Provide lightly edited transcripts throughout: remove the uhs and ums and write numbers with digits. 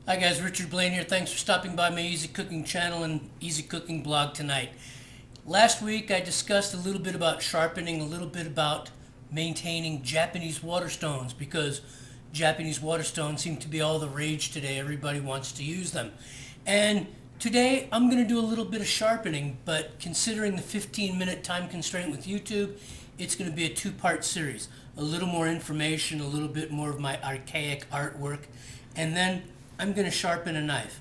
Hi guys, Richard Blaine here. Thanks for stopping by my Easy Cooking channel and Easy Cooking blog tonight. Last week I discussed a little bit about sharpening, a little bit about maintaining Japanese water stones because Japanese water stones seem to be all the rage today. Everybody wants to use them. And today I'm going to do a little bit of sharpening, but considering the 15-minute time constraint with YouTube, it's going to be a two-part series. A little more information, a little bit more of my archaic artwork, and then I'm going to sharpen a knife.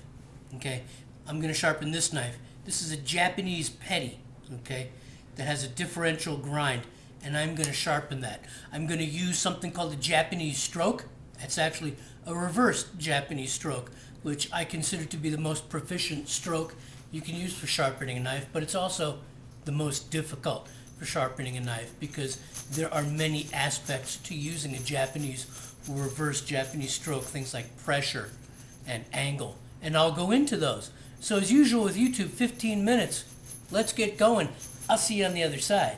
Okay, I'm going to sharpen this knife. This is a Japanese petty, okay, that has a differential grind, and I'm going to sharpen that. I'm going to use something called a Japanese stroke. That's actually a reversed Japanese stroke, which I consider to be the most proficient stroke you can use for sharpening a knife, but it's also the most difficult for sharpening a knife because there are many aspects to using a Japanese or reverse Japanese stroke, things like pressure and angle, and I'll go into those. So as usual with YouTube, 15 minutes. Let's get going. I'll see you on the other side.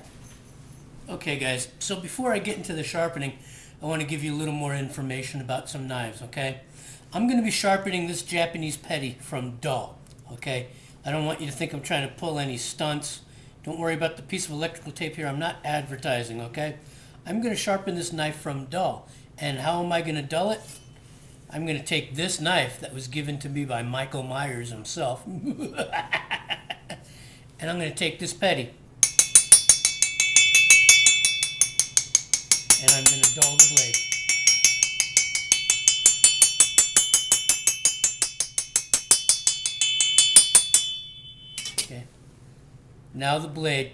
Okay guys, so before I get into the sharpening, I want to give you a little more information about some knives, okay? I'm going to be sharpening this Japanese petty from Dahl, okay? I don't want you to think I'm trying to pull any stunts. Don't worry about the piece of electrical tape here. I'm not advertising, okay? I'm going to sharpen this knife from Dahl. And how am I going to dull it? I'm going to take this knife that was given to me by Michael Myers himself, and I'm going to take this petty, and I'm going to dull the blade. Okay. Now the blade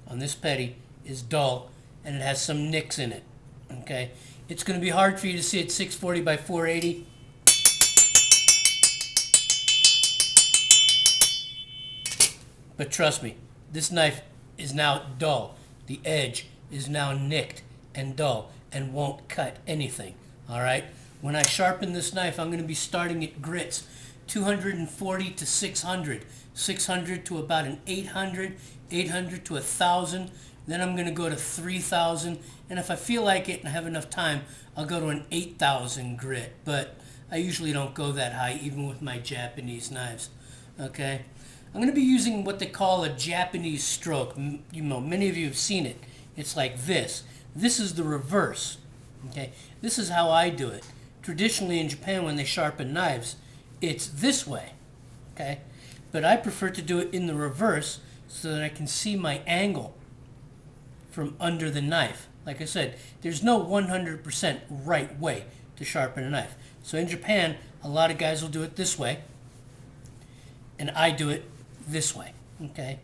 on this petty is dull, and it has some nicks in it. Okay. It's going to be hard for you to see at 640 by 480. But trust me, this knife is now dull. The edge is now nicked and dull and won't cut anything. Alright? When I sharpen this knife, I'm going to be starting at grits 240 to 600. 600 to about an 800. 800 to 1,000. Then I'm going to go to 3,000, and if I feel like it and I have enough time, I'll go to an 8,000 grit, but I usually don't go that high, even with my Japanese knives, okay? I'm going to be using what they call a Japanese stroke. You know, many of you have seen it. It's like this. This is the reverse, okay? This is how I do it. Traditionally in Japan, when they sharpen knives, it's this way, okay? But I prefer to do it in the reverse so that I can see my angle from under the knife. Like I said, there's no 100% right way to sharpen a knife. So in Japan, a lot of guys will do it this way, and I do it this way, okay?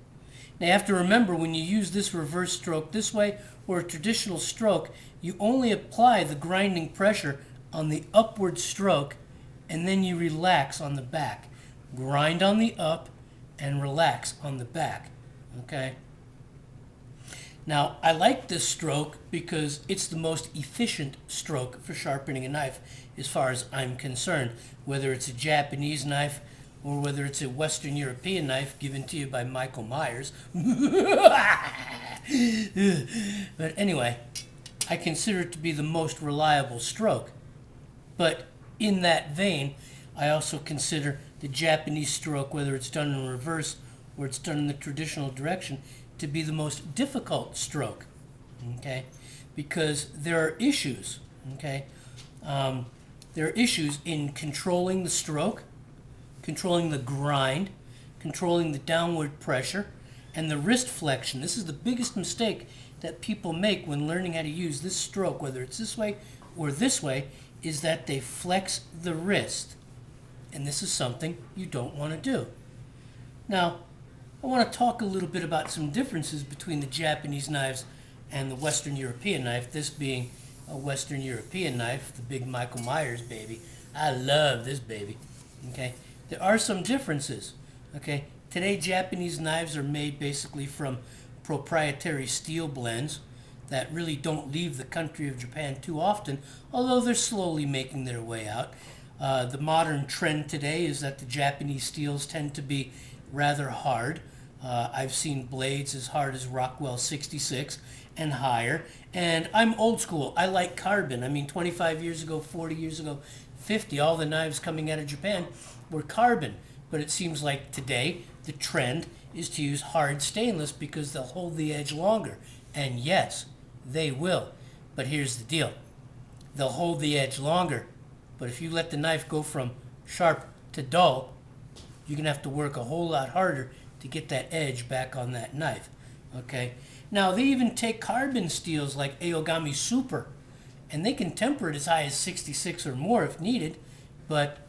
Now you have to remember, when you use this reverse stroke this way, or a traditional stroke, you only apply the grinding pressure on the upward stroke, and then you relax on the back. Grind on the up, and relax on the back, okay? Now, I like this stroke because it's the most efficient stroke for sharpening a knife as far as I'm concerned, whether it's a Japanese knife or whether it's a Western European knife given to you by Michael Myers. But anyway, I consider it to be the most reliable stroke. But in that vein, I also consider the Japanese stroke, whether it's done in reverse or it's done in the traditional direction, to be the most difficult stroke, okay? Because there are issues, okay? There are issues in controlling the stroke, controlling the grind, controlling the downward pressure, and the wrist flexion. This is the biggest mistake that people make when learning how to use this stroke, whether it's this way or this way, is that they flex the wrist. And this is something you don't want to do. Now, I want to talk a little bit about some differences between the Japanese knives and the Western European knife, this being a Western European knife, the big Michael Myers baby. I love this baby, okay? There are some differences, okay? Today, Japanese knives are made basically from proprietary steel blends that really don't leave the country of Japan too often, although they're slowly making their way out. The modern trend today is that the Japanese steels tend to be rather hard. I've seen blades as hard as Rockwell 66 and higher. And I'm old school. I like carbon. I mean, 25 years ago, 40 years ago, 50, all the knives coming out of Japan were carbon. But it seems like today the trend is to use hard stainless because they'll hold the edge longer. And yes, they will. But here's the deal. They'll hold the edge longer. But if you let the knife go from sharp to dull, you're going to have to work a whole lot harder to get that edge back on that knife. Okay? Now, they even take carbon steels like Aogami Super, and they can temper it as high as 66 or more if needed, but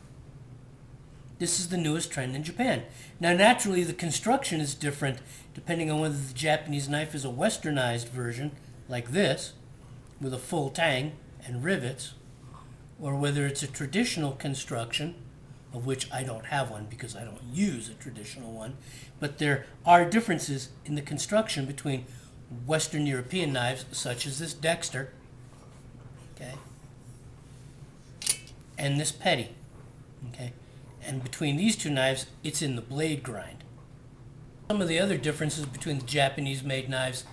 this is the newest trend in Japan. Now, naturally, the construction is different depending on whether the Japanese knife is a westernized version, like this, with a full tang and rivets, or whether it's a traditional construction, of which I don't have one because I don't use a traditional one. But there are differences in the construction between Western European knives, such as this Dexter, okay, and this Petty, okay. And between these two knives, it's in the blade grind. Some of the other differences between the Japanese-made knives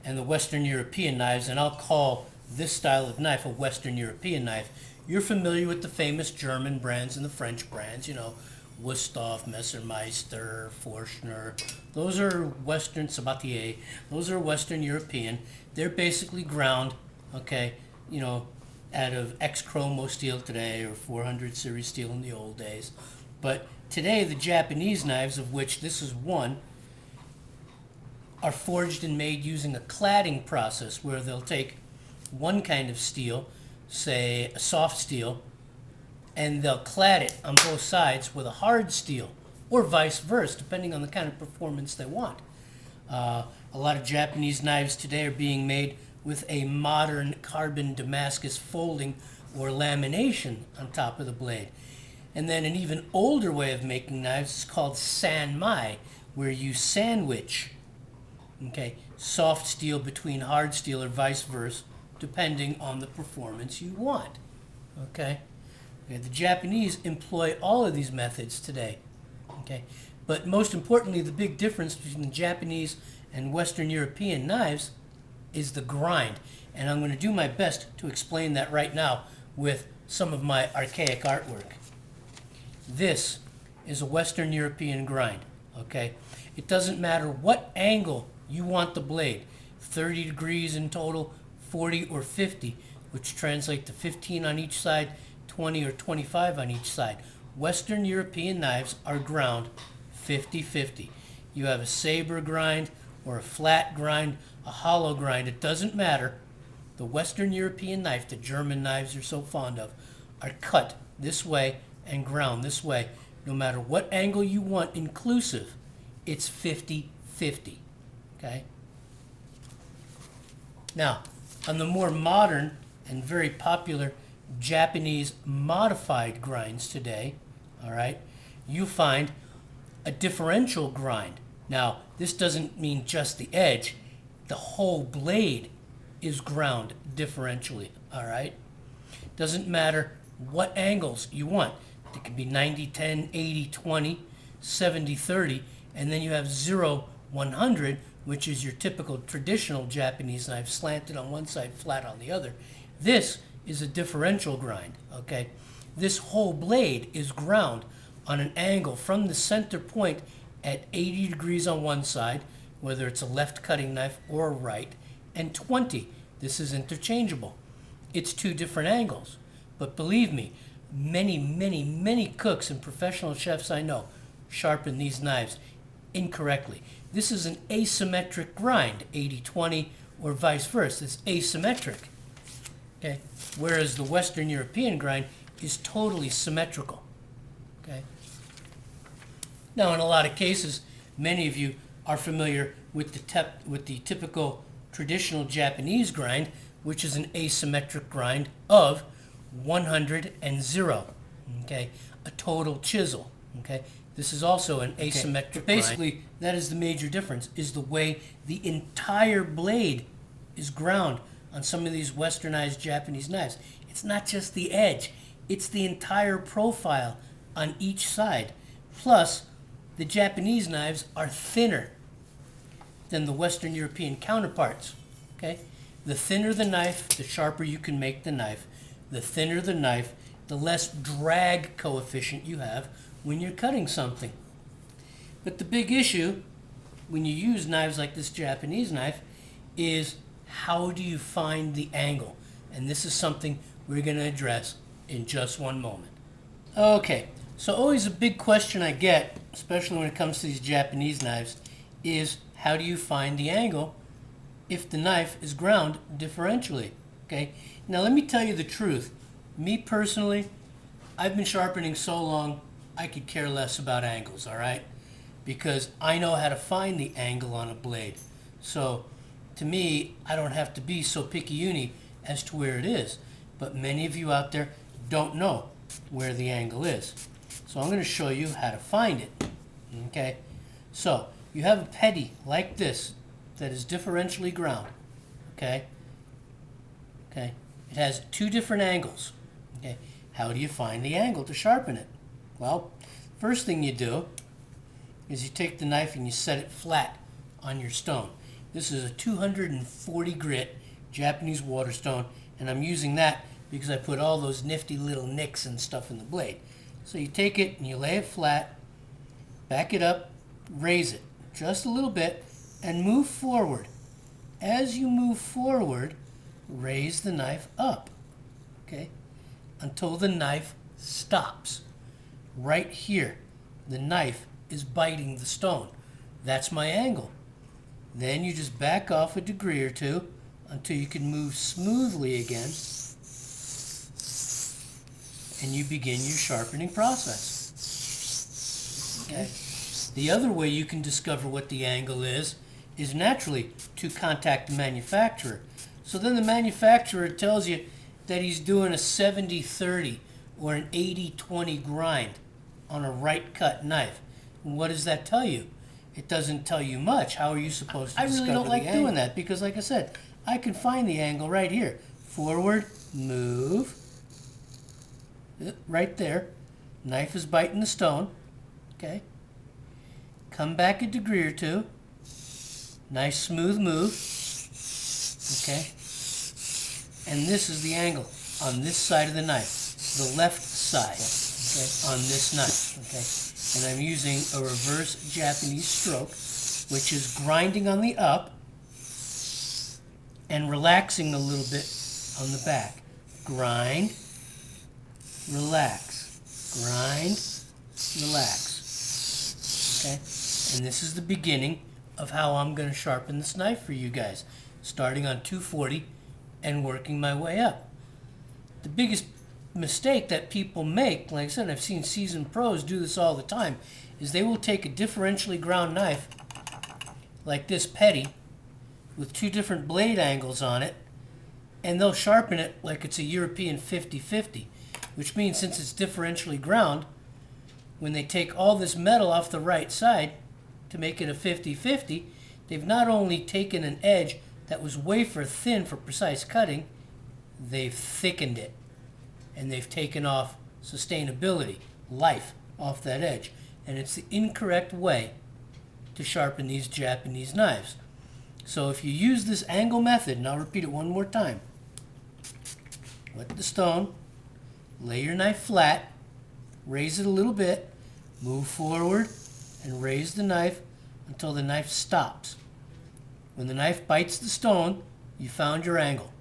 and the Western European knives, and I'll call this style of knife a Western European knife. You're familiar with the famous German brands and the French brands, you know, Wusthof, Messermeister, Forstner. Those are Western, Sabatier. Those are Western European. They're basically ground, okay, you know, out of X-Chromo steel today or 400 series steel in the old days. But today the Japanese knives, of which this is one, are forged and made using a cladding process where they'll take one kind of steel, say a soft steel, and they'll clad it on both sides with a hard steel, or vice versa, depending on the kind of performance they want. A lot of Japanese knives today are being made with a modern carbon Damascus folding or lamination on top of the blade. And then an even older way of making knives is called sanmai, where you sandwich, okay, soft steel between hard steel or vice versa, depending on the performance you want. Okay? The Japanese employ all of these methods today. Okay? But most importantly, the big difference between the Japanese and Western European knives is the grind. And I'm going to do my best to explain that right now with some of my archaic artwork. This is a Western European grind. Okay? It doesn't matter what angle you want the blade, 30 degrees in total, 40 or 50, which translate to 15 on each side, 20 or 25 on each side. Western European knives are ground 50-50. You have a saber grind or a flat grind, a hollow grind, it doesn't matter. The Western European knife, the German knives you're so fond of, are cut this way and ground this way. No matter what angle you want inclusive, it's 50-50. Okay? Now, on the more modern and very popular Japanese modified grinds today, all right, you find a differential grind. Now, this doesn't mean just the edge. The whole blade is ground differentially, all right? Doesn't matter what angles you want. It can be 90-10, 80-20, 70-30, and then you have 0-100, which is your typical traditional Japanese knife, slanted on one side, flat on the other. This is a differential grind, okay? This whole blade is ground on an angle from the center point at 80 degrees on one side, whether it's a left cutting knife or a right, and 20. This is interchangeable. It's two different angles. But believe me, many cooks and professional chefs I know sharpen these knives incorrectly. This is an asymmetric grind, 80-20 or vice versa. It's asymmetric. Okay? Whereas the Western European grind is totally symmetrical. Okay? Now, in a lot of cases, many of you are familiar with the typical traditional Japanese grind, which is an asymmetric grind of 100 and 0. Okay? A total chisel. Okay? This is also an asymmetric grind. Basically, that is the major difference, is the way the entire blade is ground on some of these westernized Japanese knives. It's not just the edge, it's the entire profile on each side. Plus, the Japanese knives are thinner than the Western European counterparts. Okay? The thinner the knife, the sharper you can make the knife. The thinner the knife, the less drag coefficient you have when you're cutting something. But the big issue when you use knives like this Japanese knife is how do you find the angle? And this is something we're going to address in just one moment. Okay, so always a big question I get, especially when it comes to these Japanese knives, is how do you find the angle if the knife is ground differentially? Okay, now let me tell you the truth. Me personally, I've been sharpening so long, I could care less about angles, all right? Because I know how to find the angle on a blade. So to me, I don't have to be so picky-uni as to where it is. But many of you out there don't know where the angle is. So I'm going to show you how to find it. Okay? So you have a petty like this that is differentially ground. Okay? Okay? It has two different angles. Okay? How do you find the angle to sharpen it? Well, first thing you do is you take the knife and you set it flat on your stone. This is a 240 grit Japanese water stone, and I'm using that because I put all those nifty little nicks and stuff in the blade. So you take it and you lay it flat, back it up, raise it just a little bit, and move forward. As you move forward, raise the knife up, okay, until the knife stops. Right here, the knife is biting the stone. That's my angle. Then you just back off a degree or two until you can move smoothly again, and you begin your sharpening process. Okay? The other way you can discover what the angle is naturally to contact the manufacturer. So then the manufacturer tells you that he's doing a 70-30 or an 80-20 grind on a right cut knife. And what does that tell you? It doesn't tell you much. How are you supposed to discover the angle? I really don't like doing that because, like I said, I can find the angle right here. Forward, move, right there. Knife is biting the stone. Okay. Come back a degree or two. Nice smooth move. Okay. And this is the angle on this side of the knife, the left side. Okay, on this knife. Okay. And I'm using a reverse Japanese stroke, which is grinding on the up and relaxing a little bit on the back. Grind, relax, grind, relax. Okay? And this is the beginning of how I'm going to sharpen this knife for you guys, starting on 240 and working my way up. The biggest mistake that people make, like I said, I've seen seasoned pros do this all the time, is they will take a differentially ground knife like this petty with two different blade angles on it, and they'll sharpen it like it's a European 50-50, which means since it's differentially ground, when they take all this metal off the right side to make it a 50-50, they've not only taken an edge that was wafer thin for precise cutting, they've thickened it. And they've taken off sustainability, life, off that edge. And it's the incorrect way to sharpen these Japanese knives. So if you use this angle method, and I'll repeat it one more time, wet the stone, lay your knife flat, raise it a little bit, move forward, and raise the knife until the knife stops. When the knife bites the stone, you found your angle.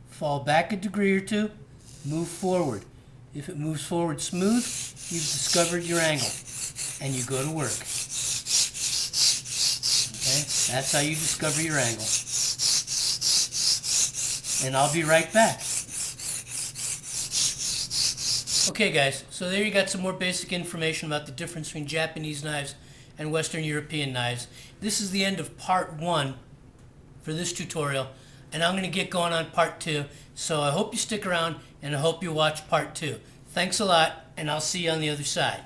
Fall back a degree or two, move forward. If it moves forward smooth, you've discovered your angle, and you go to work. Okay? That's how you discover your angle. And I'll be right back. Okay guys, so there you got some more basic information about the difference between Japanese knives and Western European knives. This is the end of part 1 for this tutorial, and I'm going to get going on part 2. So I hope you stick around, and I hope you watch part 2. Thanks a lot, and I'll see you on the other side.